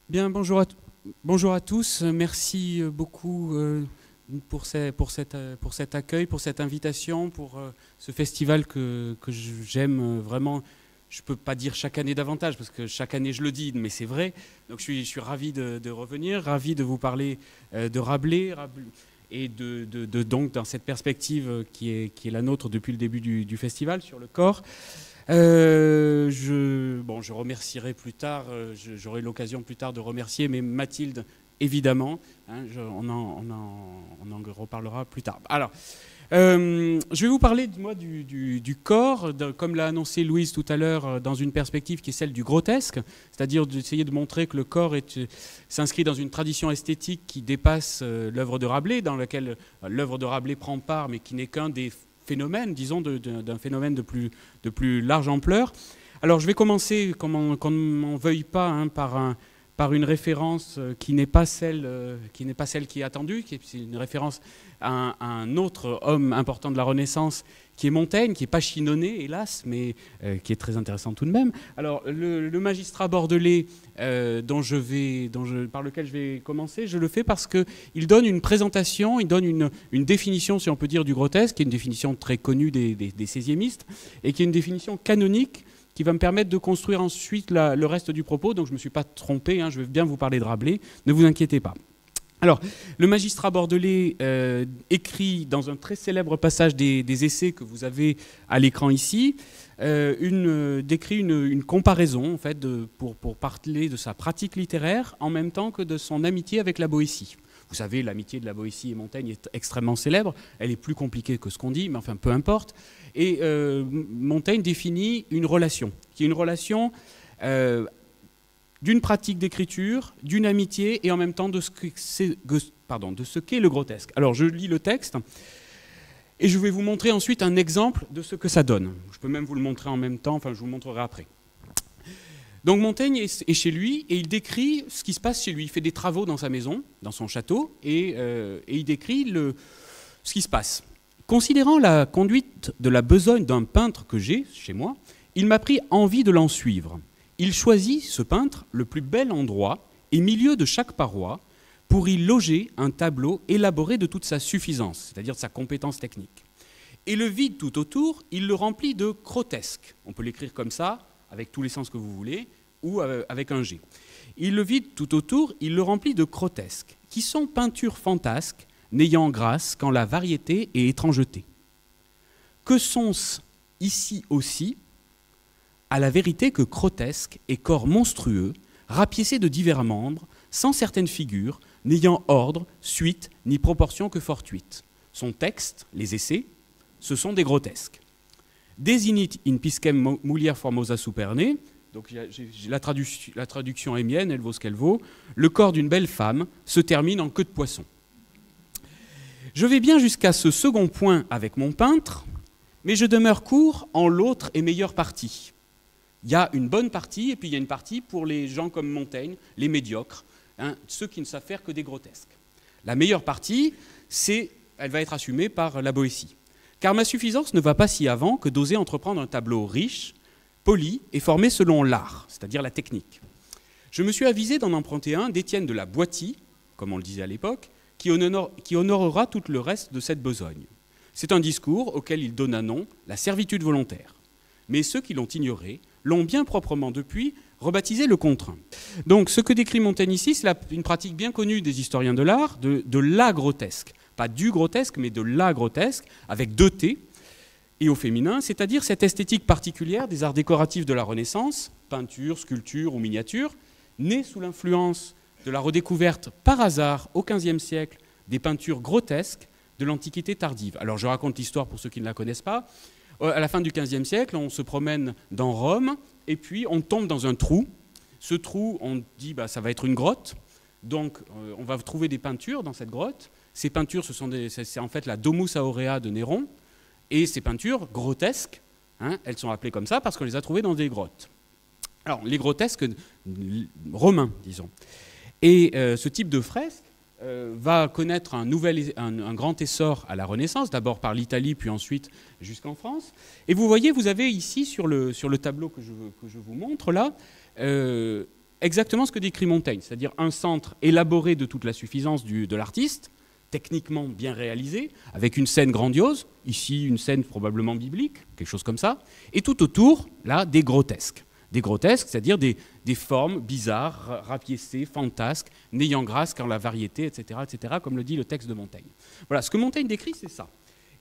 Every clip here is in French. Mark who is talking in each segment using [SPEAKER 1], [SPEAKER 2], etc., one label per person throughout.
[SPEAKER 1] Bien, bonjour à tous. Merci beaucoup pour cet accueil, pour cette invitation, pour ce festival que j'aime vraiment. Je ne peux pas dire chaque année davantage, parce que chaque année je le dis, mais c'est vrai. Donc je suis ravi de revenir, ravi de vous parler de Rabelais, et donc dans cette perspective qui est la nôtre depuis le début du festival sur le corps. Je remercierai plus tard, j'aurai l'occasion plus tard de remercier, mais Mathilde, évidemment, hein, on en reparlera plus tard. Alors, je vais vous parler moi, du corps, comme l'a annoncé Louise tout à l'heure, dans une perspective qui est celle du grotesque, c'est-à-dire d'essayer de montrer que le corps s'inscrit dans une tradition esthétique qui dépasse l'œuvre de Rabelais, dans laquelle l'œuvre de Rabelais prend part, mais qui n'est qu'un des phénomène, disons, d'un phénomène de plus large ampleur. Alors je vais commencer, qu'on ne m'en veuille pas, hein, par une référence qui n'est pas celle qui est attendue, qui est une référence à un autre homme important de la Renaissance, qui est Montaigne, qui n'est pas chinonné, hélas, mais qui est très intéressant tout de même. Alors, le magistrat bordelais par lequel je vais commencer, je le fais parce qu'il donne une présentation, il donne une définition, si on peut dire, du grotesque, qui est une définition très connue des seiziémistes, et qui est une définition canonique, qui va me permettre de construire ensuite le reste du propos. Donc je ne me suis pas trompé, hein, je vais bien vous parler de Rabelais, ne vous inquiétez pas. Alors, le magistrat bordelais écrit dans un très célèbre passage des essais que vous avez à l'écran ici, décrit une comparaison en fait, pour parler de sa pratique littéraire en même temps que de son amitié avec la Boétie. Vous savez, l'amitié de la Boétie et Montaigne est extrêmement célèbre. Elle est plus compliquée que ce qu'on dit, mais enfin, peu importe. Et Montaigne définit une relation, qui est une relation d'une pratique d'écriture, d'une amitié, et en même temps de ce qu'est le grotesque. Alors, je lis le texte, et je vais vous montrer ensuite un exemple de ce que ça donne. Je peux même vous le montrer en même temps, enfin, je vous le montrerai après. Donc Montaigne est chez lui et il décrit ce qui se passe chez lui. Il fait des travaux dans sa maison, dans son château, et il décrit ce qui se passe. Considérant la conduite de la besogne d'un peintre que j'ai chez moi, il m'a pris envie de l'en suivre. Il choisit, ce peintre, le plus bel endroit et milieu de chaque paroi pour y loger un tableau élaboré de toute sa suffisance, c'est-à-dire de sa compétence technique. Et le vide tout autour, il le remplit de grotesque. On peut l'écrire comme ça, avec tous les sens que vous voulez, ou avec un G. Il le vide tout autour, il le remplit de grotesques, qui sont peintures fantasques, n'ayant grâce qu'en la variété et étrangeté. Que sont-ce ici aussi, à la vérité que grotesque et corps monstrueux, rapiécés de divers membres, sans certaines figures, n'ayant ordre, suite, ni proportion que fortuite. Son texte, les essais, ce sont des grotesques. Desinit in piscem mulier formosa superne, donc la traduction est mienne, elle vaut ce qu'elle vaut, le corps d'une belle femme se termine en queue de poisson. Je vais bien jusqu'à ce second point avec mon peintre, mais je demeure court en l'autre et meilleure partie. Il y a une bonne partie, et puis il y a une partie pour les gens comme Montaigne, les médiocres, hein, ceux qui ne savent faire que des grotesques. La meilleure partie, elle va être assumée par la Boétie. Car ma suffisance ne va pas si avant que d'oser entreprendre un tableau riche, poli et formé selon l'art, c'est-à-dire la technique. Je me suis avisé d'en emprunter un d'Étienne de la Boitie, comme on le disait à l'époque, qui honorera tout le reste de cette besogne. C'est un discours auquel il donna nom la servitude volontaire. Mais ceux qui l'ont ignoré l'ont bien proprement depuis rebaptisé le contraint. Donc ce que décrit Montaigne ici, c'est une pratique bien connue des historiens de l'art, de la grotesque. Pas du grotesque, mais de la grotesque, avec 2 T, et au féminin, c'est-à-dire cette esthétique particulière des arts décoratifs de la Renaissance, peinture, sculpture ou miniature, née sous l'influence de la redécouverte par hasard au XVe siècle des peintures grotesques de l'Antiquité tardive. Alors je raconte l'histoire pour ceux qui ne la connaissent pas. À la fin du XVe siècle, on se promène dans Rome, et puis on tombe dans un trou. Ce trou, on dit ça va être une grotte, donc on va trouver des peintures dans cette grotte. Ces peintures, c'est en fait la Domus Aurea de Néron. Et ces peintures grotesques, hein, elles sont appelées comme ça parce qu'on les a trouvées dans des grottes. Alors, les grotesques romains, disons. Et ce type de fresque va connaître un grand essor à la Renaissance, d'abord par l'Italie, puis ensuite jusqu'en France. Et vous voyez, vous avez ici, sur le tableau que je vous montre là, exactement ce que décrit Montaigne, c'est-à-dire un centre élaboré de toute la suffisance de l'artiste, techniquement bien réalisé, avec une scène grandiose, ici une scène probablement biblique, quelque chose comme ça, et tout autour, là, des grotesques. Des grotesques, c'est-à-dire des formes bizarres, rapiécées, fantasques, n'ayant grâce qu'en la variété, etc., comme le dit le texte de Montaigne. Voilà, ce que Montaigne décrit, c'est ça.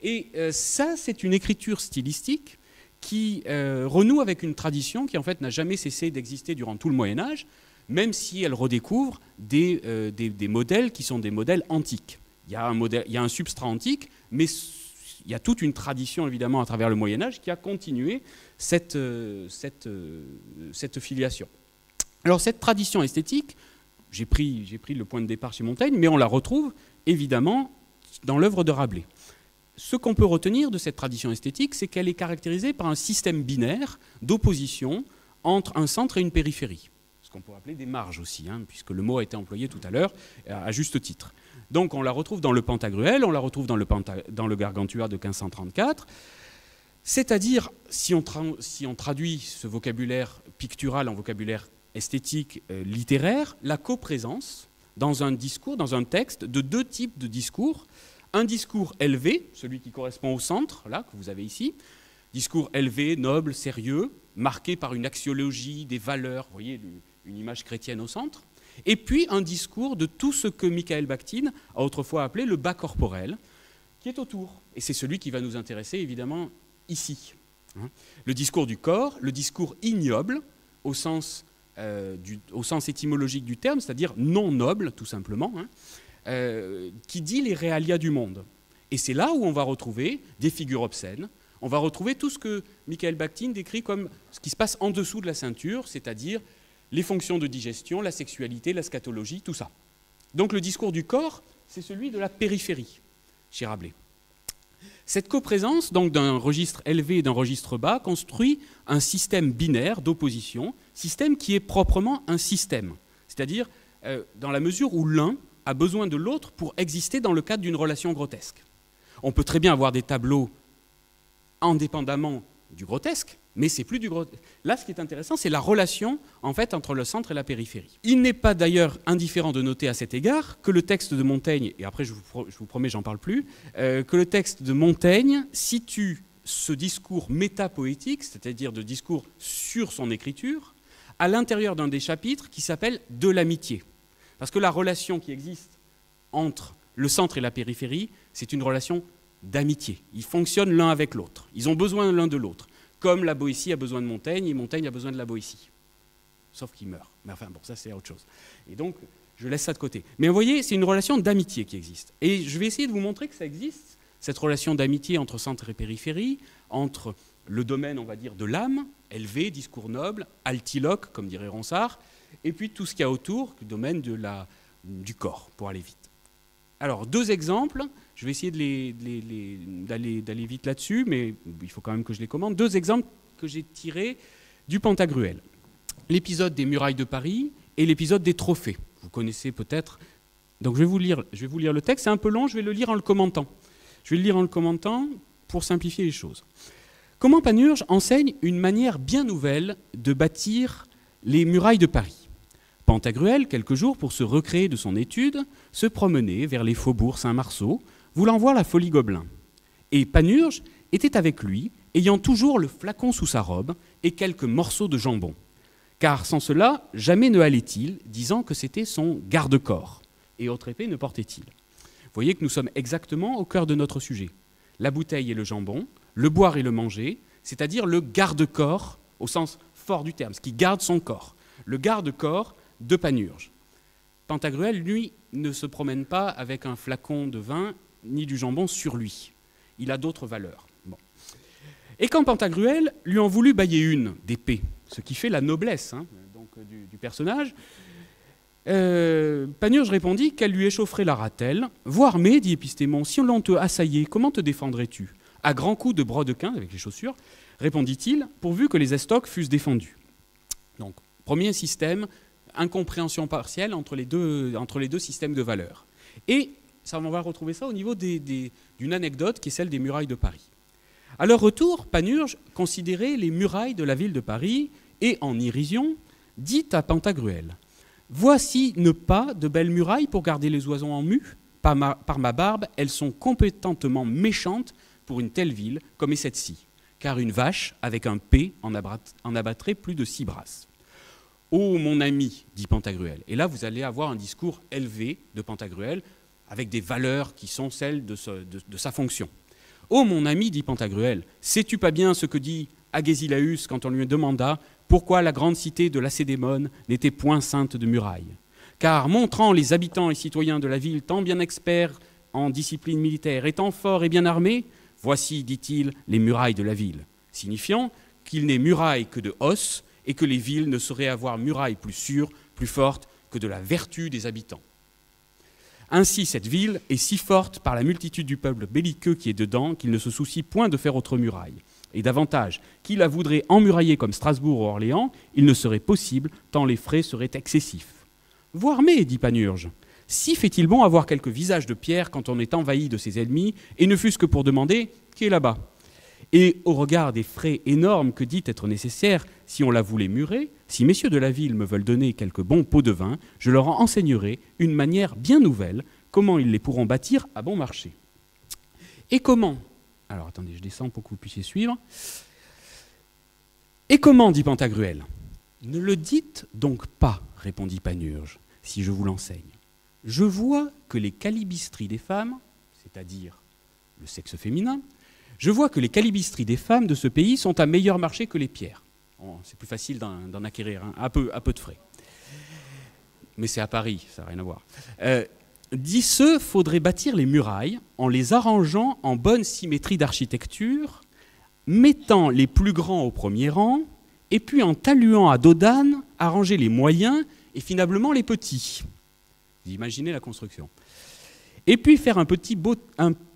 [SPEAKER 1] Et ça, c'est une écriture stylistique qui renoue avec une tradition qui, en fait, n'a jamais cessé d'exister durant tout le Moyen-Âge, même si elle redécouvre des modèles qui sont des modèles antiques. Il y a un substrat antique, mais il y a toute une tradition, évidemment, à travers le Moyen-Âge qui a continué cette filiation. Alors, cette tradition esthétique, j'ai pris le point de départ chez Montaigne, mais on la retrouve, évidemment, dans l'œuvre de Rabelais. Ce qu'on peut retenir de cette tradition esthétique, c'est qu'elle est caractérisée par un système binaire d'opposition entre un centre et une périphérie. Ce qu'on pourrait appeler des marges aussi, puisque le mot a été employé tout à l'heure, à juste titre. Donc on la retrouve dans le Pantagruel, on la retrouve dans le Gargantua de 1534, c'est-à-dire, si on traduit ce vocabulaire pictural en vocabulaire esthétique, littéraire, la coprésence dans un discours, dans un texte, de deux types de discours. Un discours élevé, celui qui correspond au centre, là, que vous avez ici, discours élevé, noble, sérieux, marqué par une axiologie des valeurs, vous voyez, une image chrétienne au centre, et puis un discours de tout ce que Michael Bakhtin a autrefois appelé le bas corporel, qui est autour. Et c'est celui qui va nous intéresser, évidemment, ici. Le discours du corps, le discours ignoble, au sens étymologique du terme, c'est-à-dire non noble, tout simplement, qui dit les réalia du monde. Et c'est là où on va retrouver des figures obscènes, on va retrouver tout ce que Michael Bakhtin décrit comme ce qui se passe en dessous de la ceinture, c'est-à-dire les fonctions de digestion, la sexualité, la scatologie, tout ça. Donc le discours du corps, c'est celui de la périphérie, chez Rabelais. Cette coprésence, donc d'un registre élevé et d'un registre bas, construit un système binaire d'opposition, système qui est proprement un système, c'est-à-dire dans la mesure où l'un a besoin de l'autre pour exister dans le cadre d'une relation grotesque. On peut très bien avoir des tableaux indépendamment du grotesque, mais c'est plus du grotesque. Là, ce qui est intéressant, c'est la relation en fait entre le centre et la périphérie. Il n'est pas d'ailleurs indifférent de noter à cet égard que le texte de Montaigne, et après je vous promets, j'en parle plus, que le texte de Montaigne situe ce discours métapoétique, c'est-à-dire de discours sur son écriture, à l'intérieur d'un des chapitres qui s'appelle « De l'amitié ». Parce que la relation qui existe entre le centre et la périphérie, c'est une relation d'amitié. Ils fonctionnent l'un avec l'autre. Ils ont besoin l'un de l'autre. Comme la Boétie a besoin de Montaigne et Montaigne a besoin de la Boétie. Sauf qu'il meurt. Mais enfin, bon, ça c'est autre chose. Et donc, je laisse ça de côté. Mais vous voyez, c'est une relation d'amitié qui existe. Et je vais essayer de vous montrer que ça existe, cette relation d'amitié entre centre et périphérie, entre le domaine, on va dire, de l'âme, élevé, discours noble, altiloque, comme dirait Ronsard, et puis tout ce qu'il y a autour, le domaine du corps, pour aller vite. Alors, deux exemples. Je vais essayer d'aller vite là-dessus, mais il faut quand même que je les commande. Deux exemples que j'ai tirés du Pantagruel. L'épisode des murailles de Paris et l'épisode des trophées. Vous connaissez peut-être. Donc je vais vous lire le texte. C'est un peu long, je vais le lire en le commentant. Je vais le lire en le commentant pour simplifier les choses. Comment Panurge enseigne une manière bien nouvelle de bâtir les murailles de Paris. Pantagruel, quelques jours pour se recréer de son étude, se promenait vers les faubourgs Saint-Marceau, voulant voir la folie Gobelin. Et Panurge était avec lui, ayant toujours le flacon sous sa robe et quelques morceaux de jambon. Car sans cela, jamais ne allait-il, disant que c'était son garde-corps. Et autre épée ne portait-il. Vous voyez que nous sommes exactement au cœur de notre sujet. La bouteille et le jambon, le boire et le manger, c'est-à-dire le garde-corps, au sens fort du terme, ce qui garde son corps. Le garde-corps de Panurge. Pantagruel, lui, ne se promène pas avec un flacon de vin ni du jambon sur lui. Il a d'autres valeurs. Bon. Et quand Pantagruel lui en voulut bailler une d'épée, ce qui fait la noblesse donc, du personnage, Panurge répondit qu'elle lui échaufferait la ratelle. « Voir mais, dit Épistémon, si l'on te assaillait, comment te défendrais-tu ? À grands coups de brodequin, avec les chaussures, répondit-il, pourvu que les estocs fussent défendus. » Donc, premier système, incompréhension partielle entre les deux systèmes de valeurs. Et ça, on va retrouver ça au niveau d'une anecdote qui est celle des murailles de Paris. À leur retour, Panurge considérait les murailles de la ville de Paris et, en irrision, dit à Pantagruel: « Voici ne pas de belles murailles pour garder les oiseaux en mue. Par ma barbe, elles sont compétentement méchantes pour une telle ville comme est cette-ci, car une vache avec un P en abattrait plus de 6 brasses. » « Oh, mon ami, dit Pantagruel. » Et là, vous allez avoir un discours élevé de Pantagruel, avec des valeurs qui sont celles de sa fonction. « Oh, mon ami, dit Pantagruel, sais-tu pas bien ce que dit Agésilaüs quand on lui demanda pourquoi la grande cité de Lacédémone n'était point ceinte de murailles? Car, montrant les habitants et citoyens de la ville tant bien experts en discipline militaire, étant forts et bien armés, voici, dit-il, les murailles de la ville, signifiant qu'il n'est muraille que de os, et que les villes ne sauraient avoir muraille plus sûre, plus forte que de la vertu des habitants. Ainsi, cette ville est si forte par la multitude du peuple belliqueux qui est dedans qu'il ne se soucie point de faire autre muraille. Et davantage, qui la voudrait emmurailler comme Strasbourg ou Orléans, il ne serait possible, tant les frais seraient excessifs. Voir mais, dit Panurge, si fait-il bon avoir quelques visages de pierre quand on est envahi de ses ennemis, et ne fût-ce que pour demander qui est là-bas. Et au regard des frais énormes que dit être nécessaires si on la voulait murer, si messieurs de la ville me veulent donner quelques bons pots de vin, je leur enseignerai une manière bien nouvelle, comment ils les pourront bâtir à bon marché. Et comment? Alors attendez, je descends pour que vous puissiez suivre. Et comment, dit Pantagruel? Ne le dites donc pas, répondit Panurge, si je vous l'enseigne. Je vois que les calibistries des femmes, c'est-à-dire le sexe féminin, je vois que les calibistries des femmes de ce pays sont à meilleur marché que les pierres. Oh, c'est plus facile d'en acquérir, hein, à peu de frais. Mais c'est à Paris, ça n'a rien à voir. Dit-ce, faudrait bâtir les murailles en les arrangeant en bonne symétrie d'architecture, mettant les plus grands au premier rang, et puis en taluant à dos d'âne, arranger les moyens et finalement les petits. Vous imaginez la construction. Et puis faire un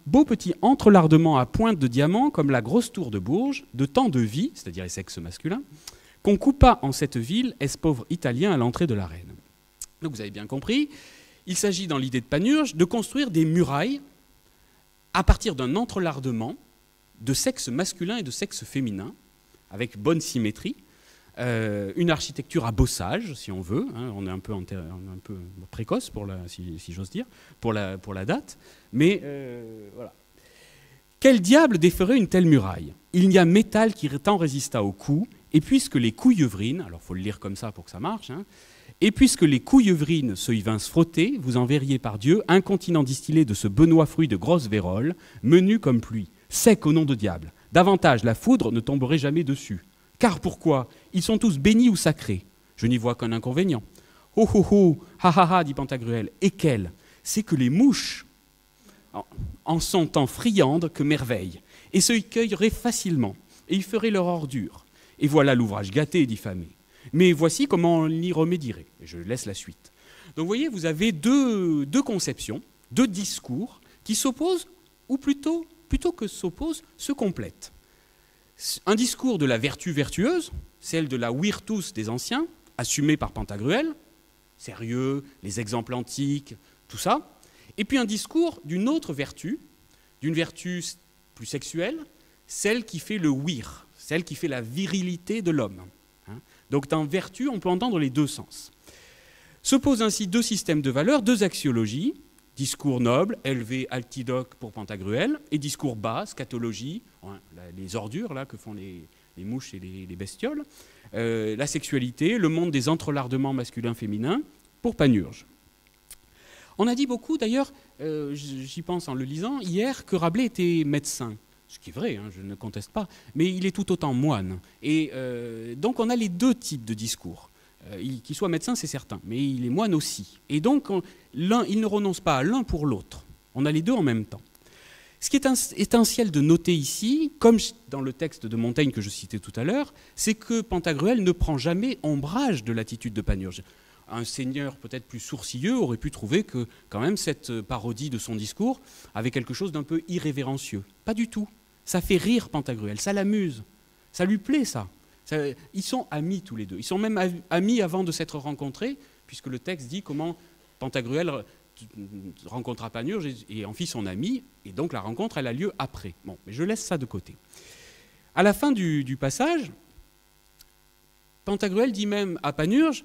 [SPEAKER 1] beau petit entrelardement à pointe de diamant, comme la grosse tour de Bourges, de temps de vie, c'est-à-dire les sexes masculins, qu'on coupa en cette ville, est-ce pauvre italien à l'entrée de l'arène. Donc vous avez bien compris, il s'agit dans l'idée de Panurge de construire des murailles à partir d'un entrelardement de sexe masculin et de sexe féminin, avec bonne symétrie, une architecture à bossage, si on veut, hein, on est un peu précoce, si j'ose dire, pour la date, mais voilà. Quel diable déferait une telle muraille? Il n'y a métal qui tant résista aux coups, et puisque les couillevrines, alors il faut le lire comme ça pour que ça marche, hein, et puisque les couillevrines se y vinssent frotter, vous enverriez par Dieu un continent distillé de ce benoît fruit de grosse vérole, menu comme pluie, sec au nom de diable. Davantage, la foudre ne tomberait jamais dessus. Car pourquoi? Ils sont tous bénis ou sacrés. Je n'y vois qu'un inconvénient. Oh oh oh, ha ha ha, dit Pantagruel. Et quel? C'est que les mouches en sont tant friandes que merveilles, et se y cueilleraient facilement, et y feraient leur ordure. Et voilà l'ouvrage gâté et diffamé. Mais voici comment on y remédierait. Et je laisse la suite. Donc vous voyez, vous avez deux conceptions, deux discours qui s'opposent, ou plutôt que s'opposent, se complètent. Un discours de la vertu vertueuse, celle de la virtus des anciens, assumée par Pantagruel, sérieux, les exemples antiques, tout ça. Et puis un discours d'une autre vertu, d'une vertu plus sexuelle, celle qui fait le vir, celle qui fait la virilité de l'homme. Donc dans vertu, on peut entendre les deux sens. S'opposent ainsi deux systèmes de valeurs, deux axiologies, discours noble, élevé, altidoque pour Pantagruel, et discours bas, scatologie, les ordures là, que font les mouches et les bestioles, la sexualité, le monde des entrelardements masculins-féminins pour Panurge. On a dit beaucoup, d'ailleurs, j'y pense en le lisant, hier, que Rabelais était médecin. Ce qui est vrai, hein, je ne conteste pas, mais il est tout autant moine. Et donc on a les deux types de discours. Qu'il soit médecin, c'est certain, mais il est moine aussi. Et donc, il ne renonce pas à l'un pour l'autre. On a les deux en même temps. Ce qui est essentiel de noter ici, comme dans le texte de Montaigne que je citais tout à l'heure, c'est que Pantagruel ne prend jamais ombrage de l'attitude de Panurge. Un seigneur peut-être plus sourcilleux aurait pu trouver que, quand même, cette parodie de son discours avait quelque chose d'un peu irrévérencieux. Pas du tout. Ça fait rire Pantagruel, ça l'amuse. Ça lui plaît, ça. Ils sont amis tous les deux. Ils sont même amis avant de s'être rencontrés, puisque le texte dit comment Pantagruel rencontra Panurge et en fit son ami, et donc la rencontre, elle a lieu après. Bon, mais je laisse ça de côté. À la fin du passage, Pantagruel dit même à Panurge,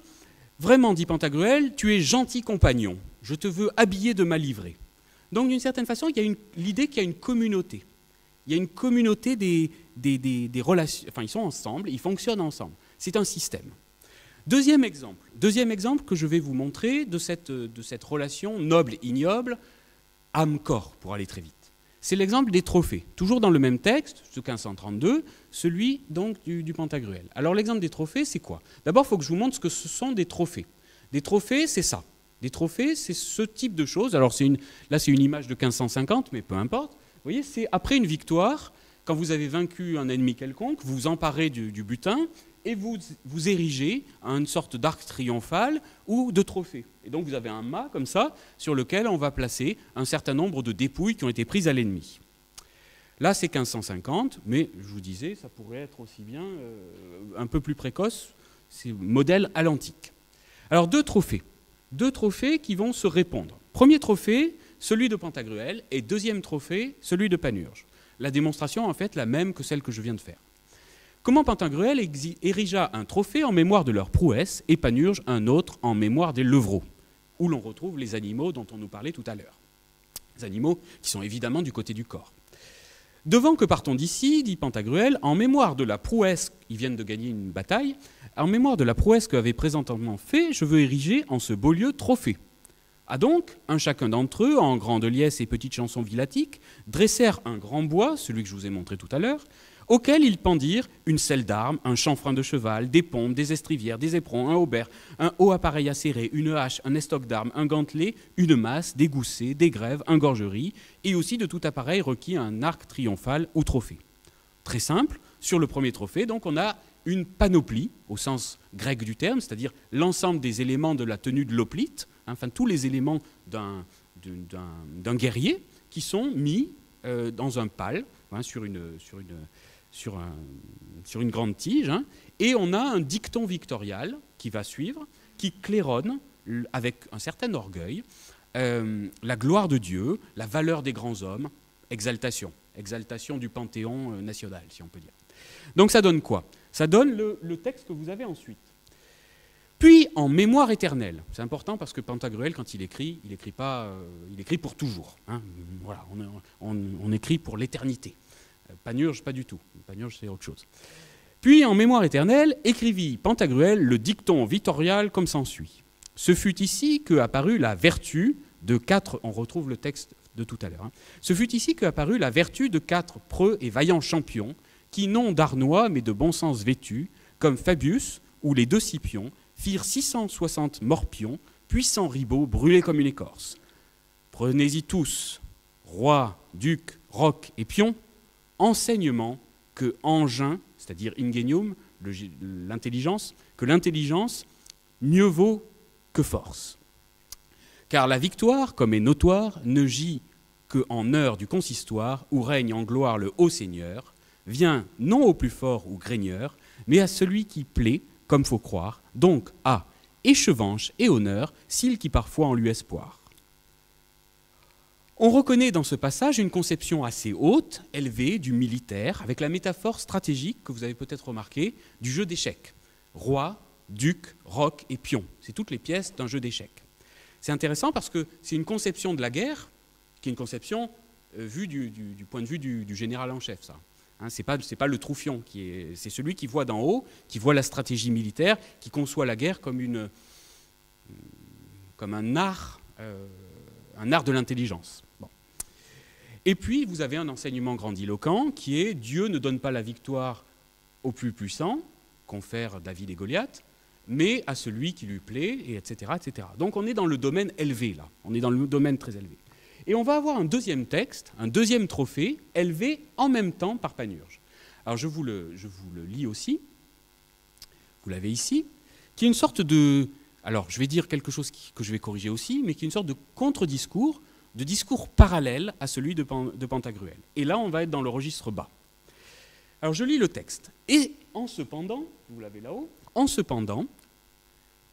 [SPEAKER 1] vraiment, dit Pantagruel, tu es gentil compagnon, je te veux habiller de ma livrée. Donc d'une certaine façon, il y a l'idée qu'il y a une communauté. Il y a une communauté des relations, enfin ils sont ensemble, ils fonctionnent ensemble. C'est un système. Deuxième exemple que je vais vous montrer de cette relation noble-ignoble, âme-corps, pour aller très vite. C'est l'exemple des trophées, toujours dans le même texte, ce 1532, celui donc du Pantagruel. Alors l'exemple des trophées, c'est quoi? D'abord, il faut que je vous montre ce que ce sont des trophées. Des trophées, c'est ça. Des trophées, c'est ce type de choses. Alors là, c'est une image de 1550, mais peu importe. Vous voyez, c'est après une victoire, quand vous avez vaincu un ennemi quelconque, vous vous emparez du butin et vous érigez une sorte d'arc triomphal ou de trophée. Et donc vous avez un mât comme ça, sur lequel on va placer un certain nombre de dépouilles qui ont été prises à l'ennemi. Là, c'est 1550, mais je vous disais, ça pourrait être aussi bien un peu plus précoce, c'est modèle à l'antique. Alors deux trophées qui vont se répondre. Premier trophée, celui de Pantagruel, et deuxième trophée, celui de Panurge. La démonstration est en fait la même que celle que je viens de faire. Comment Pantagruel érigea un trophée en mémoire de leur prouesse et Panurge un autre en mémoire des levreaux, où l'on retrouve les animaux dont on nous parlait tout à l'heure. Les animaux qui sont évidemment du côté du corps. Devant que partons d'ici, dit Pantagruel, en mémoire de la prouesse, ils viennent de gagner une bataille, en mémoire de la prouesse qu'avait présentement fait, je veux ériger en ce beau lieu trophée. Ah donc, un chacun d'entre eux, en grande liesse et petites chansons villatiques, dressèrent un grand bois, celui que je vous ai montré tout à l'heure, auquel ils pendirent une selle d'armes, un chanfrein de cheval, des pompes, des estrivières, des éperons, un haubert, un haut appareil acéré, une hache, un estoc d'armes, un gantelet, une masse, des goussets, des grèves, un gorgerie, et aussi de tout appareil requis un arc triomphal ou trophée. Très simple, sur le premier trophée, donc on a une panoplie, au sens grec du terme, c'est-à-dire l'ensemble des éléments de la tenue de l'hoplite, enfin tous les éléments d'un guerrier qui sont mis dans un pal, hein, sur une grande tige, hein, et on a un dicton victorial qui va suivre, qui claironne avec un certain orgueil la gloire de Dieu, la valeur des grands hommes, exaltation du panthéon national, si on peut dire. Donc ça donne quoi? Ça donne le texte que vous avez ensuite. Puis en mémoire éternelle, c'est important parce que Pantagruel, quand il écrit pas, il écrit pour toujours. Hein. Voilà, on écrit pour l'éternité. Panurge, pas du tout. Panurge, c'est autre chose. Puis, en mémoire éternelle, écrivit Pantagruel le dicton victorial comme s'ensuit. Ce fut ici qu'apparut la vertu de quatre... On retrouve le texte de tout à l'heure. Hein. Ce fut ici qu'apparut la vertu de quatre preux et vaillants champions, qui, non d'Arnois, mais de bon sens vêtus, comme Fabius ou les deux Scipions, firent 660 morpions, puissants ribauds brûlés comme une écorce. Prenez-y tous, rois, ducs, rocs et pions, enseignement que engin, c'est-à-dire ingenium, l'intelligence, que l'intelligence mieux vaut que force. Car la victoire, comme est notoire, ne gît qu'en heure du consistoire, où règne en gloire le haut seigneur, vient non au plus fort ou graigneur, mais à celui qui plaît, comme faut croire, donc à échevanche et honneur, s'il qui parfois en lui espoir. On reconnaît dans ce passage une conception assez haute, élevée, du militaire, avec la métaphore stratégique que vous avez peut-être remarqué, du jeu d'échecs. Roi, duc, roc et pion. C'est toutes les pièces d'un jeu d'échecs. C'est intéressant parce que c'est une conception de la guerre, qui est une conception vue du point de vue du général en chef, ça. Hein, c'est pas le troufion, c'est celui qui voit d'en haut, qui voit la stratégie militaire, qui conçoit la guerre comme un art de l'intelligence. Bon. Et puis, vous avez un enseignement grandiloquent qui est « Dieu ne donne pas la victoire au plus puissant, confère David et Goliath, mais à celui qui lui plaît, et etc., etc. » Donc on est dans le domaine élevé, là. On est dans le domaine très élevé. Et on va avoir un deuxième texte, un deuxième trophée, élevé en même temps par Panurge. Alors je vous le lis aussi, vous l'avez ici, qui est une sorte de... Alors je vais dire quelque chose que je vais corriger aussi, mais qui est une sorte de contre-discours, de discours parallèle à celui de Pantagruel. Et là, on va être dans le registre bas. Alors je lis le texte. Et en cependant, vous l'avez là-haut, en cependant,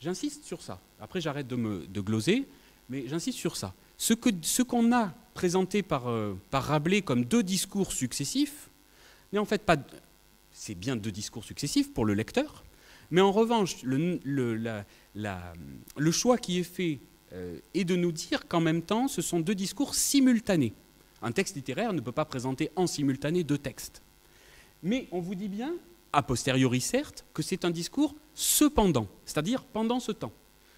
[SPEAKER 1] j'insiste sur ça. Après j'arrête de gloser, mais j'insiste sur ça. Ce qu'on a présenté par Rabelais comme deux discours successifs, n'est en fait pas... C'est bien deux discours successifs pour le lecteur, Mais en revanche, le choix qui est fait est de nous dire qu'en même temps, ce sont deux discours simultanés. Un texte littéraire ne peut pas présenter en simultané deux textes. Mais on vous dit bien, a posteriori certes, que c'est un discours cependant, c'est-à-dire pendant ce temps.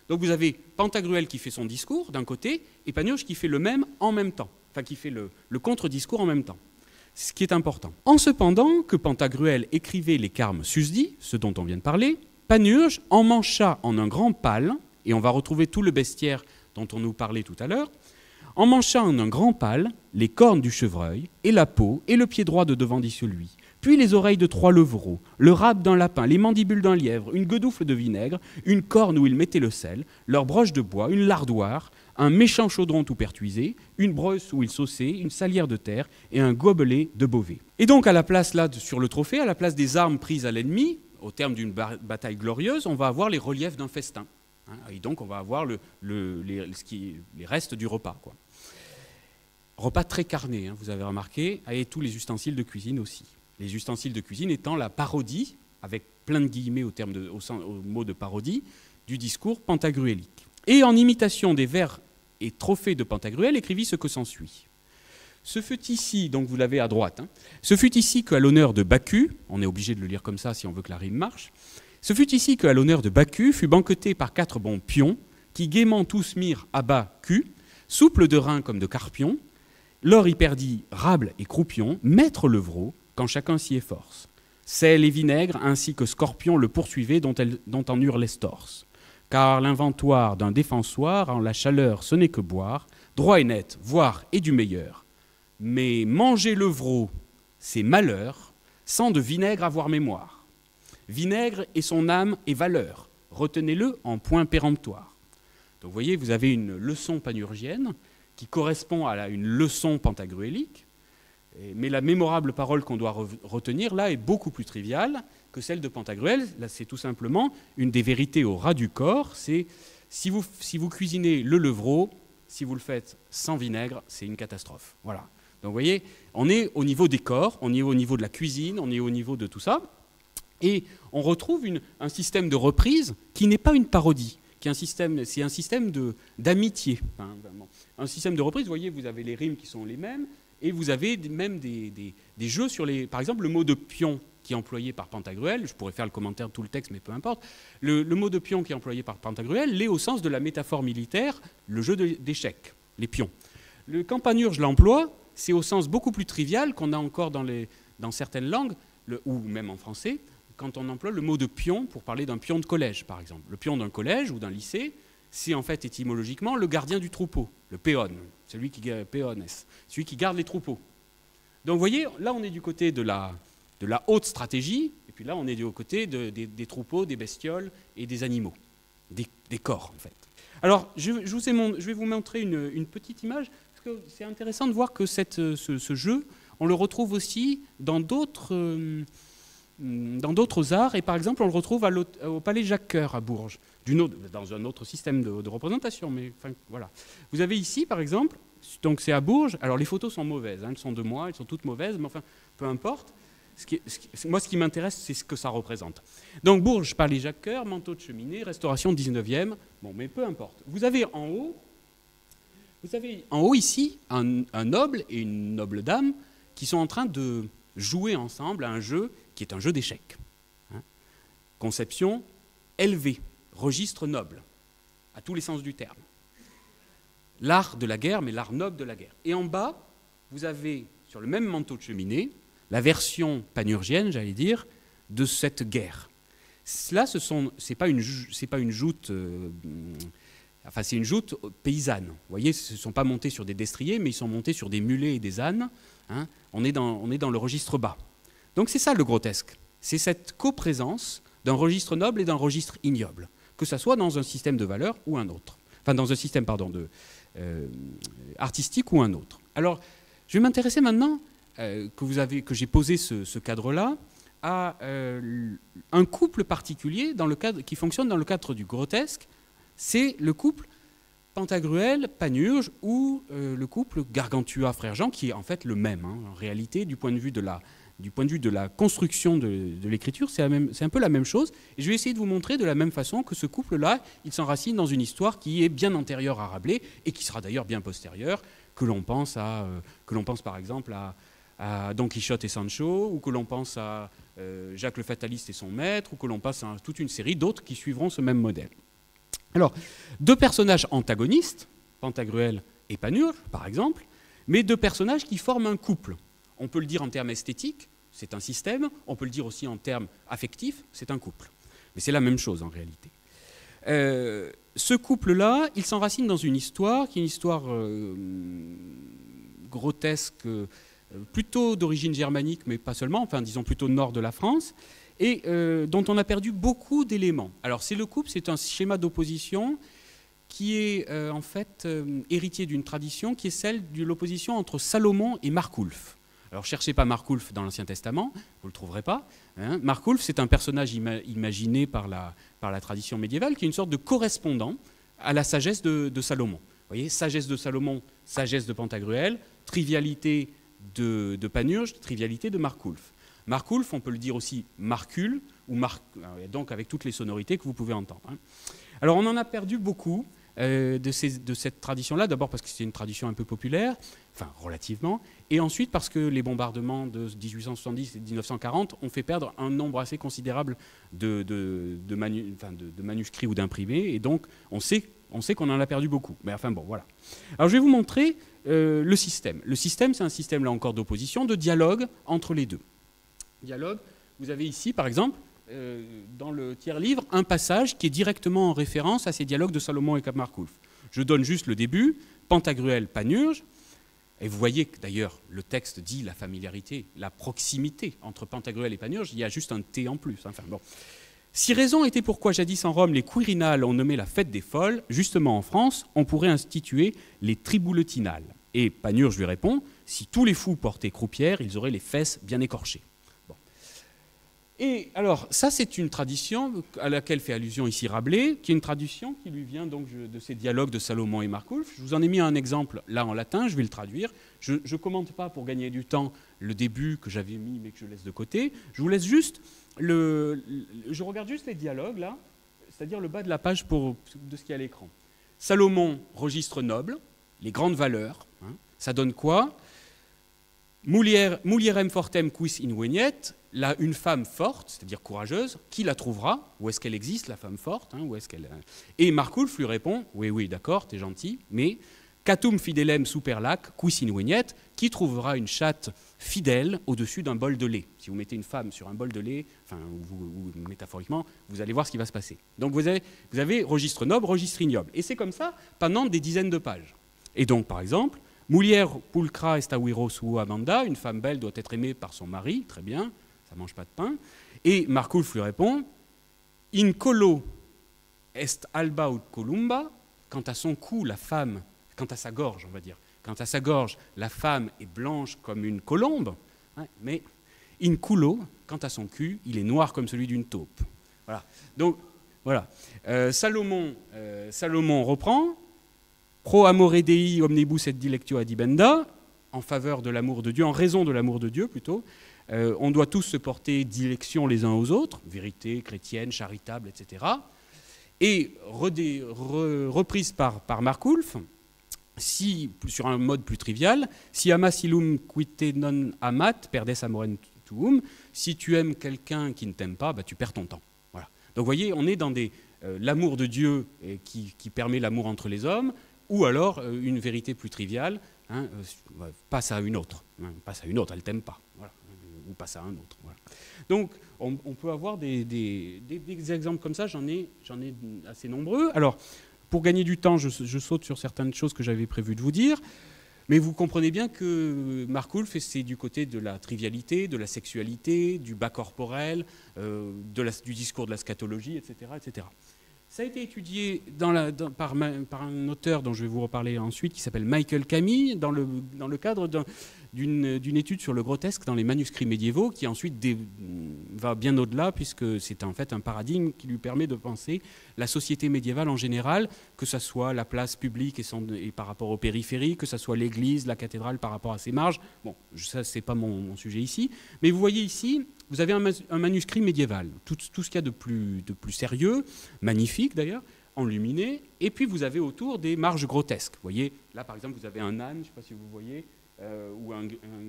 [SPEAKER 1] Donc vous avez Pantagruel qui fait son discours d'un côté, et Panurge qui fait le même en même temps, enfin qui fait le contre-discours en même temps. Ce qui est important. En cependant que Pantagruel écrivait les carmes susdits, ce dont on vient de parler, Panurge emmancha en un grand pal, et on va retrouver tout le bestiaire dont on nous parlait tout à l'heure, emmancha en un grand pal les cornes du chevreuil, et la peau, et le pied droit de devant celui, puis les oreilles de 3 levreaux, le rab d'un lapin, les mandibules d'un lièvre, une godoufle de vinaigre, une corne où il mettait le sel, leur broche de bois, une lardoire, un méchant chaudron tout pertuisé, une brosse où il saussait, une salière de terre et un gobelet de Beauvais. Et donc à la place, là, sur le trophée, à la place des armes prises à l'ennemi, au terme d'une bataille glorieuse, on va avoir les reliefs d'un festin. Et donc on va avoir les restes du repas, quoi. Repas très carné, vous avez remarqué, et tous les ustensiles de cuisine aussi. Les ustensiles de cuisine étant la parodie, avec plein de guillemets au mot de parodie, du discours pantagruélique. Et en imitation des vers et trophées de Pantagruel, écrivit ce que s'ensuit. Ce fut ici, donc vous l'avez à droite, ce fut ici qu'à l'honneur de Bacchus, on est obligé de le lire comme ça si on veut que la rime marche, ce fut ici qu'à l'honneur de Bacchus fut banqueté par 4 bons pions, qui gaiement tous mirent à bas cul, souple de reins comme de carpion, l'or y perdit rable et croupion, maître levreau, quand chacun s'y efforce. Sel et vinaigre, ainsi que scorpion le poursuivait dont en eurent les torses. Car l'inventoire d'un défensoir, en la chaleur ce n'est que boire, droit et net, voire et du meilleur. Mais manger levreau, c'est malheur, sans de vinaigre avoir mémoire. Vinaigre est son âme et valeur, retenez-le en point péremptoire. Donc vous voyez, vous avez une leçon panurgienne qui correspond à une leçon pantagruélique, mais la mémorable parole qu'on doit retenir là est beaucoup plus triviale que celle de Pantagruel. Là, c'est tout simplement une des vérités au ras du corps, c'est si vous cuisinez le levreau, si vous le faites sans vinaigre, c'est une catastrophe. Voilà. Donc vous voyez, on est au niveau des corps, on est au niveau de la cuisine, on est au niveau de tout ça, et on retrouve un système de reprise qui n'est pas une parodie, c'est un système d'amitié. Enfin, un système de reprise, vous voyez, vous avez les rimes qui sont les mêmes, et vous avez même des jeux sur les... Par exemple, le mot de pion qui est employé par Pantagruel, je pourrais faire le commentaire de tout le texte, mais peu importe, le mot de pion qui est employé par Pantagruel l'est au sens de la métaphore militaire, le jeu d'échecs, les pions. Quand Panurge l'emploie, c'est au sens beaucoup plus trivial qu'on a encore dans certaines langues, ou même en français, quand on emploie le mot de pion pour parler d'un pion de collège, par exemple. Le pion d'un collège ou d'un lycée, c'est en fait étymologiquement le gardien du troupeau, le péon, celui qui garde les troupeaux. Donc vous voyez, là on est du côté de la haute stratégie, et puis là on est du côté des troupeaux, des bestioles et des animaux, des corps en fait. Alors je vais vous montrer une petite image, parce que c'est intéressant de voir que ce jeu, on le retrouve aussi dans d'autres arts, et par exemple on le retrouve au Palais Jacques-Cœur à Bourges, dans un autre système de représentation, mais enfin, voilà. Vous avez ici par exemple, donc c'est à Bourges, alors les photos sont mauvaises, elles sont de moi, elles sont toutes mauvaises, mais enfin peu importe, moi ce qui m'intéresse c'est ce que ça représente. Donc Bourges, Palais Jacques-Cœur, manteau de cheminée, restauration 19e, bon mais peu importe. Vous avez en haut ici un noble et une noble dame qui sont en train de jouer ensemble à un jeu qui est un jeu d'échecs. Conception élevée, registre noble, à tous les sens du terme. L'art de la guerre, mais l'art noble de la guerre. Et en bas, vous avez, sur le même manteau de cheminée, la version panurgienne, j'allais dire, de cette guerre. Cela, c'est pas une joute... Enfin, c'est une joute paysanne. Vous voyez, ce ne sont pas montés sur des destriers, mais ils sont montés sur des mulets et des ânes. On est dans le registre bas. Donc c'est ça le grotesque. C'est cette coprésence d'un registre noble et d'un registre ignoble, que ça soit dans un système de valeurs ou un autre. Enfin, dans un système, artistique ou un autre. Alors, je vais m'intéresser maintenant, que j'ai posé ce cadre-là, à un couple particulier qui fonctionne dans le cadre du grotesque. C'est le couple Pantagruel, Panurge, ou le couple Gargantua, frère Jean, qui est en fait le même, en réalité, du point de vue de du point de vue de la construction de l'écriture, c'est un peu la même chose. Et je vais essayer de vous montrer de la même façon que ce couple-là, il s'enracine dans une histoire qui est bien antérieure à Rabelais et qui sera d'ailleurs bien postérieure, que l'on pense par exemple à Don Quichotte et Sancho, ou que l'on pense à Jacques le Fataliste et son maître, ou que l'on passe à toute une série d'autres qui suivront ce même modèle. Alors, deux personnages antagonistes, Pantagruel et Panurge, par exemple, mais deux personnages qui forment un couple. On peut le dire en termes esthétiques, c'est un système, on peut le dire aussi en termes affectifs, c'est un couple. Mais c'est la même chose en réalité. Ce couple-là, il s'enracine dans une histoire qui est une histoire grotesque, plutôt d'origine germanique, mais pas seulement, enfin disons plutôt nord de la France, et dont on a perdu beaucoup d'éléments. Alors c'est le couple, c'est un schéma d'opposition qui est en fait héritier d'une tradition qui est celle de l'opposition entre Salomon et Marculf. Alors cherchez pas Marculf dans l'Ancien Testament, vous ne le trouverez pas. Hein. Marculf, c'est un personnage imaginé par la tradition médiévale qui est une sorte de correspondant à la sagesse de Salomon. Vous voyez, sagesse de Salomon, sagesse de Pantagruel, trivialité de Panurge, trivialité de Marculf. Marculf, on peut le dire aussi Marcule, ou donc avec toutes les sonorités que vous pouvez entendre. Hein. Alors on en a perdu beaucoup de cette tradition-là, d'abord parce que c'est une tradition un peu populaire, enfin relativement, et ensuite parce que les bombardements de 1870 et de 1940 ont fait perdre un nombre assez considérable de manuscrits ou d'imprimés, et donc on sait qu'on en a perdu beaucoup. Mais enfin bon, voilà. Alors je vais vous montrer le système. Le système, c'est un système là encore d'opposition, de dialogue entre les deux. Dialogue, vous avez ici par exemple, dans le tiers-livre, un passage qui est directement en référence à ces dialogues de Salomon et Marculf. Je donne juste le début, Pantagruel, Panurge, et vous voyez que d'ailleurs le texte dit la familiarité, la proximité entre Pantagruel et Panurge, il y a juste un T en plus. Enfin, bon. Si raison était pourquoi jadis en Rome les Quirinales ont nommé la fête des folles, justement en France, on pourrait instituer les Tribouletinales. Et Panurge lui répond, si tous les fous portaient croupières, ils auraient les fesses bien écorchées. Et alors, ça, c'est une tradition à laquelle fait allusion ici Rabelais, qui est une tradition qui lui vient donc de ces dialogues de Salomon et Marculf. Je vous en ai mis un exemple là en latin, je vais le traduire. Je ne commente pas pour gagner du temps le début que j'avais mis mais que je laisse de côté. Je vous laisse juste, je regarde juste les dialogues là, c'est-à-dire le bas de la page de ce qui est à l'écran. Salomon, registre noble, les grandes valeurs, hein, ça donne quoi ? Mulierem fortem quis inveniet, là, une femme forte, c'est-à-dire courageuse, qui la trouvera? Où est-ce qu'elle existe, la femme forte, hein, où est-ce qu'elle... Et Marculf lui répond, oui, d'accord, t'es gentil, mais catum fidelem superlac quis inveniet, qui trouvera une chatte fidèle au-dessus d'un bol de lait. Si vous mettez une femme sur un bol de lait, enfin, ou métaphoriquement, vous allez voir ce qui va se passer. Donc vous avez registre noble, registre ignoble. Et c'est comme ça pendant des dizaines de pages. Et donc, par exemple, Mulier pulcra est aviro suo amanda, une femme belle doit être aimée par son mari, très bien, ça ne mange pas de pain. Et Marculf lui répond, in colo est alba ut columba, quant à son cou, la femme, quant à sa gorge, on va dire, quant à sa gorge, la femme est blanche comme une colombe, hein, mais in culo, quant à son cul, il est noir comme celui d'une taupe. Voilà. Donc, voilà. Salomon reprend, pro amore Dei omnibus et dilectio adibenda, en faveur de l'amour de Dieu, en raison de l'amour de Dieu plutôt, on doit tous se porter dilection les uns aux autres, vérité chrétienne, charitable, etc. Et reprise par Marculf, sur un mode plus trivial, si amas illum quite non amat, perdes amorem tuum, si tu aimes quelqu'un qui ne t'aime pas, bah, tu perds ton temps. Voilà. Donc vous voyez, on est dans l'amour de Dieu qui permet l'amour entre les hommes, ou alors une vérité plus triviale, hein, passe à une autre, hein, passe à une autre, elle ne t'aime pas, voilà, ou passe à un autre. Voilà. Donc on peut avoir des exemples comme ça, j'en ai assez nombreux. Alors pour gagner du temps, je saute sur certaines choses que j'avais prévu de vous dire, mais vous comprenez bien que Marculf, c'est du côté de la trivialité, de la sexualité, du bas corporel, du discours de la scatologie, etc., etc. Ça a été étudié par un auteur dont je vais vous reparler ensuite, qui s'appelle Michael Camille, dans le cadre d'une étude sur le grotesque dans les manuscrits médiévaux, qui ensuite va bien au-delà, puisque c'est en fait un paradigme qui lui permet de penser la société médiévale en général, que ce soit la place publique et par rapport aux périphéries, que ce soit l'église, la cathédrale par rapport à ses marges. Bon, ça, c'est pas mon sujet ici. Mais vous voyez ici, vous avez un manuscrit médiéval, tout ce qu'il y a de plus sérieux, magnifique d'ailleurs, enluminé, et puis vous avez autour des marges grotesques. Vous voyez, là par exemple, vous avez un âne, je ne sais pas si vous voyez, ou un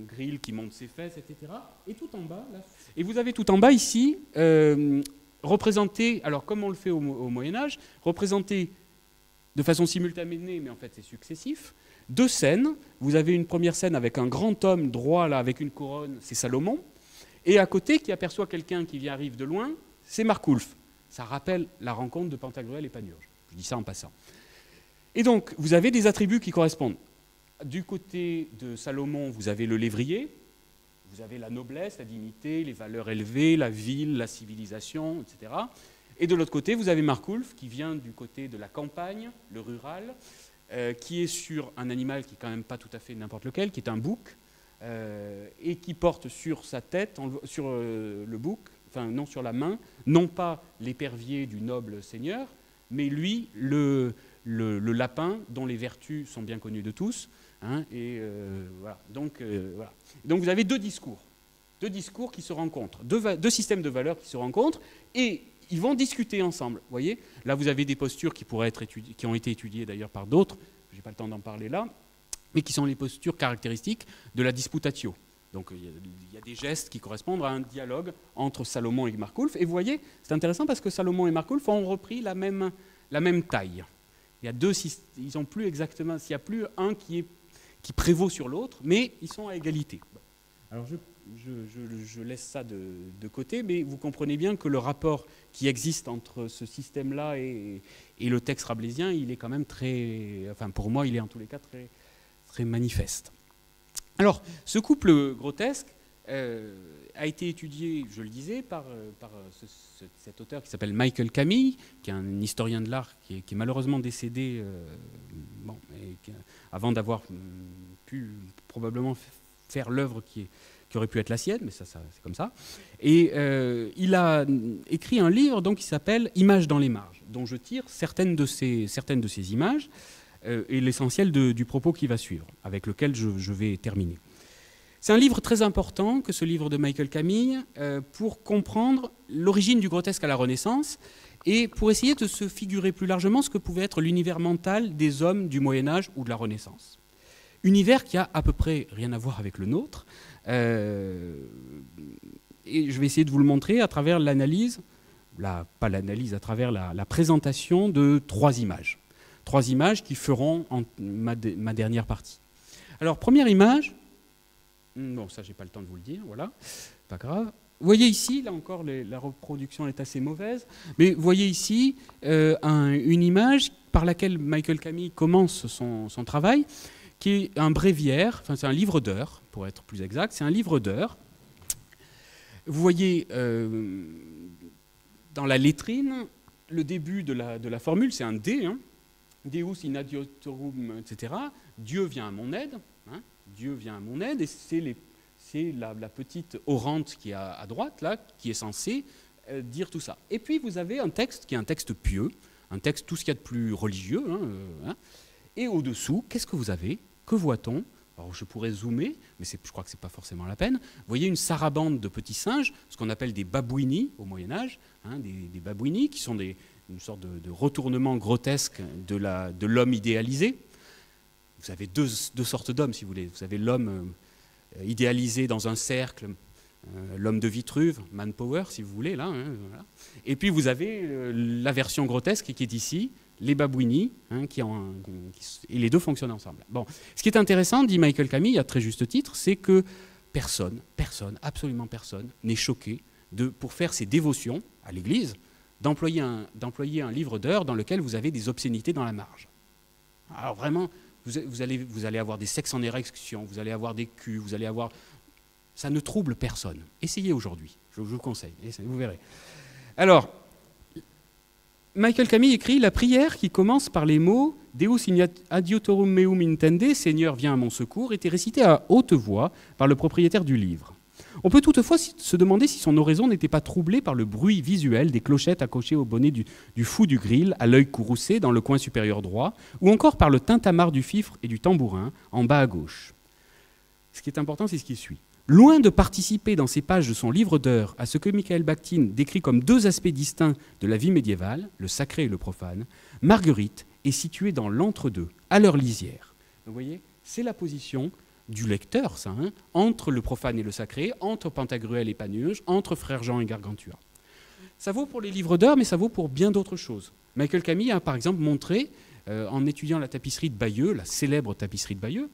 [SPEAKER 1] grill qui monte ses fesses, etc. Et tout en bas, là, et vous avez tout en bas ici, représenté, alors comme on le fait au Moyen-Âge, représenté de façon simultanée, mais en fait c'est successif, 2 scènes. Vous avez une première scène avec un grand homme droit, là, avec une couronne, c'est Salomon. Et à côté, qui aperçoit quelqu'un qui arrive de loin, c'est Marcoulf. Ça rappelle la rencontre de Pantagruel et Panurge. Je dis ça en passant. Et donc, vous avez des attributs qui correspondent. Du côté de Salomon, vous avez le lévrier, vous avez la noblesse, la dignité, les valeurs élevées, la ville, la civilisation, etc. Et de l'autre côté, vous avez Marcoulf, qui vient du côté de la campagne, le rural, qui est sur un animal qui n'est quand même pas tout à fait n'importe lequel, qui est un bouc, et qui porte sur sa tête, sur le bouc, enfin non sur la main, non pas l'épervier du noble seigneur, mais lui, le lapin dont les vertus sont bien connues de tous. Hein, et voilà. Donc vous avez deux discours qui se rencontrent, deux systèmes de valeurs qui se rencontrent, et ils vont discuter ensemble. Vous voyez, là vous avez des postures qui pourraient être qui ont été étudiées d'ailleurs par d'autres. Je n'ai pas le temps d'en parler là. Mais qui sont les postures caractéristiques de la disputatio. Donc il y a des gestes qui correspondent à un dialogue entre Salomon et Marcoulf. Et vous voyez, c'est intéressant parce que Salomon et Marcoulf ont repris la même taille. Il y a deux, ils ont plus exactement, il n'y a plus un qui prévaut sur l'autre, mais ils sont à égalité. Alors je laisse ça de côté, mais vous comprenez bien que le rapport qui existe entre ce système-là et le texte rabelaisien, il est quand même très, enfin pour moi, il est en tous les cas très manifeste. Alors, ce couple grotesque a été étudié, je le disais, par cet auteur qui s'appelle Michael Camille, qui est un historien de l'art qui est malheureusement décédé avant d'avoir pu probablement faire l'œuvre qui aurait pu être la sienne, mais ça c'est comme ça. Et il a écrit un livre donc, qui s'appelle « Images dans les marges », dont je tire certaines de ces images, et l'essentiel du propos qui va suivre, avec lequel je vais terminer. C'est un livre très important que ce livre de Michael Camille pour comprendre l'origine du grotesque à la Renaissance et pour essayer de se figurer plus largement ce que pouvait être l'univers mental des hommes du Moyen-Âge ou de la Renaissance. Univers qui a à peu près rien à voir avec le nôtre, et je vais essayer de vous le montrer à travers l'analyse, pas l'analyse, à travers la présentation de 3 images. 3 images qui feront ma dernière partie. Alors, première image, bon, ça, j'ai pas le temps de vous le dire, voilà, pas grave. Vous voyez ici, là encore, la reproduction est assez mauvaise, mais vous voyez ici une image par laquelle Michael Camille commence son travail, qui est un bréviaire, enfin, c'est un livre d'heures, pour être plus exact, c'est un livre d'heures. Vous voyez, dans la lettrine, le début de la formule, c'est un D, hein, Deus in adiotorum, etc. Dieu vient à mon aide. Hein, Dieu vient à mon aide, et c'est la petite orante qui est à droite, là, qui est censée dire tout ça. Et puis vous avez un texte qui est un texte pieux, un texte tout ce qu'il y a de plus religieux. Et au-dessous, qu'est-ce que vous avez? Que voit-on? Alors je pourrais zoomer, mais je crois que ce n'est pas forcément la peine. Vous voyez une sarabande de petits singes, ce qu'on appelle des babouinis au Moyen-Âge, hein, des babouinis qui sont une sorte de retournement grotesque de l'homme idéalisé. Vous avez deux sortes d'hommes, si vous voulez. Vous avez l'homme idéalisé dans un cercle, l'homme de Vitruve, manpower, si vous voulez, là. Hein, voilà. Et puis vous avez la version grotesque qui est ici, les babouinis, hein, et les deux fonctionnent ensemble. Bon. Ce qui est intéressant, dit Michael Camille, à très juste titre, c'est que personne, absolument personne, n'est choqué pour faire ses dévotions à l'Église, d'employer un livre d'heures dans lequel vous avez des obscénités dans la marge. Alors vraiment, vous allez avoir des sexes en érection, vous allez avoir des culs, vous allez avoir... Ça ne trouble personne. Essayez aujourd'hui, je vous conseille, vous verrez. Alors, Michael Camille écrit « La prière qui commence par les mots « Deus in adiutorum meum intende »« Seigneur, viens à mon secours » était récitée à haute voix par le propriétaire du livre. On peut toutefois se demander si son oraison n'était pas troublée par le bruit visuel des clochettes accrochées au bonnet du fou du grill, à l'œil courroucé dans le coin supérieur droit, ou encore par le tintamarre du fifre et du tambourin en bas à gauche. Ce qui est important, c'est ce qui suit. Loin de participer dans ces pages de son livre d'heures à ce que Michael Bakhtin décrit comme deux aspects distincts de la vie médiévale, le sacré et le profane, Marguerite est située dans l'entre-deux, à leur lisière. Vous voyez, c'est la position du lecteur, ça, hein, entre le profane et le sacré, entre Pantagruel et Panurge, entre Frère Jean et Gargantua. Ça vaut pour les livres d'heures, mais ça vaut pour bien d'autres choses. Michael Camille a par exemple montré, en étudiant la tapisserie de Bayeux, la célèbre tapisserie de Bayeux,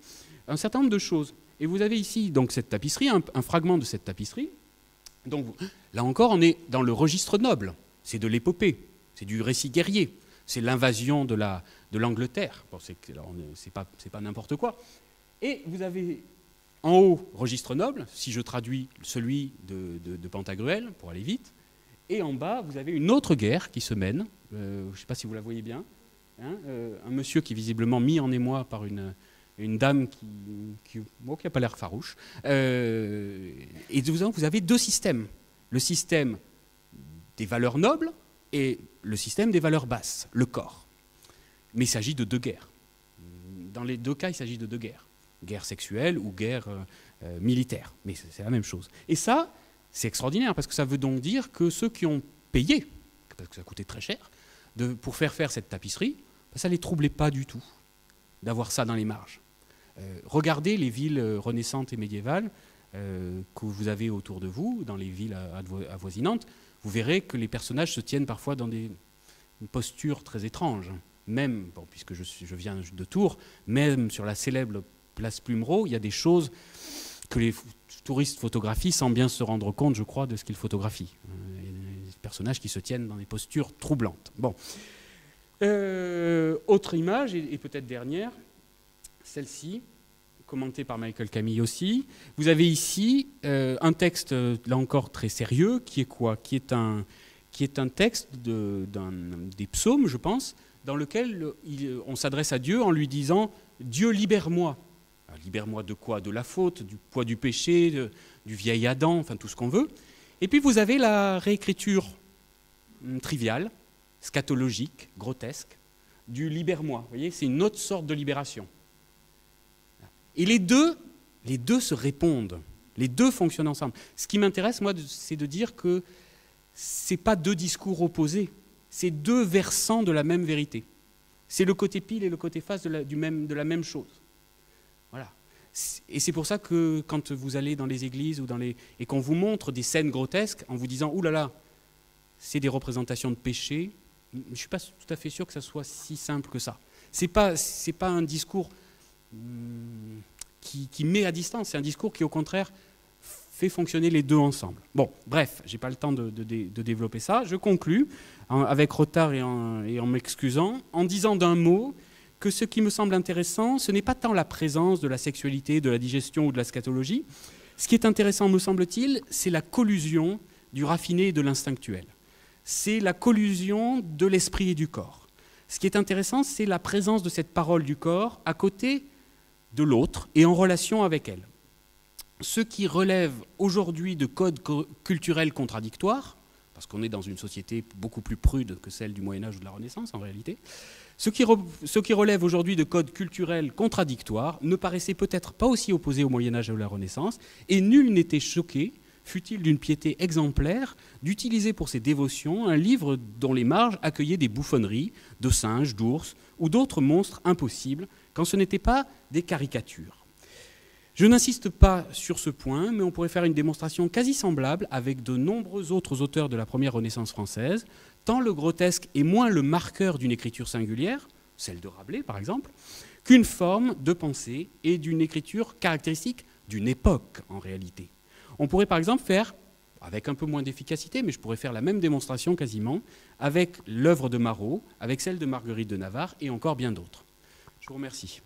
[SPEAKER 1] un certain nombre de choses. Et vous avez ici donc cette tapisserie, un fragment de cette tapisserie. Donc là encore, on est dans le registre noble. C'est de l'épopée, c'est du récit guerrier, c'est l'invasion de l'Angleterre. Bon, c'est pas n'importe quoi. Et vous avez en haut, registre noble, si je traduis celui de Pantagruel, pour aller vite, et en bas, vous avez une autre guerre qui se mène, je ne sais pas si vous la voyez bien, hein, un monsieur qui est visiblement mis en émoi par une dame qui n'a pas l'air farouche. Et vous avez deux systèmes, le système des valeurs nobles et le système des valeurs basses, le corps. Mais il s'agit de deux guerres. Dans les deux cas, il s'agit de deux guerres. Guerre sexuelle ou guerre militaire. Mais c'est la même chose. Et ça, c'est extraordinaire, parce que ça veut donc dire que ceux qui ont payé, parce que ça coûtait très cher, pour faire cette tapisserie, ça ne les troublait pas du tout d'avoir ça dans les marges. Regardez les villes renaissantes et médiévales que vous avez autour de vous, dans les villes avoisinantes, vous verrez que les personnages se tiennent parfois dans une posture très étrange. Même, bon, puisque je viens de Tours, même sur la célèbre place Plumereau, il y a des choses que les touristes photographient sans bien se rendre compte, je crois, de ce qu'ils photographient. Il y a des personnages qui se tiennent dans des postures troublantes. Bon. Autre image, et peut-être dernière, celle-ci, commentée par Michael Camille aussi. Vous avez ici un texte, là encore très sérieux, qui est quoi ? Qui est un texte des psaumes, je pense, dans lequel on s'adresse à Dieu en lui disant « Dieu, libère-moi ». Libère-moi de quoi ? De la faute, du poids du péché, du vieil Adam, enfin tout ce qu'on veut. Et puis vous avez la réécriture triviale, scatologique, grotesque, du libère-moi. Vous voyez, c'est une autre sorte de libération. Et les deux se répondent, les deux fonctionnent ensemble. Ce qui m'intéresse, moi, c'est de dire que ce n'est pas deux discours opposés, c'est deux versants de la même vérité. C'est le côté pile et le côté face de la même chose. Voilà. Et c'est pour ça que quand vous allez dans les églises et qu'on vous montre des scènes grotesques en vous disant « Ouh là là, c'est des représentations de péché », je ne suis pas tout à fait sûr que ça soit si simple que ça. Ce n'est pas un discours qui met à distance, c'est un discours qui au contraire fait fonctionner les deux ensemble. Bon, bref, je n'ai pas le temps de développer ça. Je conclus avec retard et en m'excusant, en disant d'un mot que ce qui me semble intéressant, ce n'est pas tant la présence de la sexualité, de la digestion ou de la scatologie. Ce qui est intéressant, me semble-t-il, c'est la collusion du raffiné et de l'instinctuel. C'est la collusion de l'esprit et du corps. Ce qui est intéressant, c'est la présence de cette parole du corps à côté de l'autre et en relation avec elle. Ce qui relève aujourd'hui de codes culturels contradictoires, parce qu'on est dans une société beaucoup plus prude que celle du Moyen-Âge ou de la Renaissance en réalité, ce qui relève aujourd'hui de codes culturels contradictoires ne paraissait peut-être pas aussi opposé au Moyen-Âge ou à la Renaissance, et nul n'était choqué, fût-il d'une piété exemplaire, d'utiliser pour ses dévotions un livre dont les marges accueillaient des bouffonneries, de singes, d'ours ou d'autres monstres impossibles, quand ce n'étaient pas des caricatures. Je n'insiste pas sur ce point, mais on pourrait faire une démonstration quasi semblable avec de nombreux autres auteurs de la première Renaissance française, tant le grotesque est moins le marqueur d'une écriture singulière, celle de Rabelais par exemple, qu'une forme de pensée et d'une écriture caractéristique d'une époque en réalité. On pourrait par exemple faire, avec un peu moins d'efficacité, mais je pourrais faire la même démonstration quasiment, avec l'œuvre de Marot, avec celle de Marguerite de Navarre et encore bien d'autres. Je vous remercie.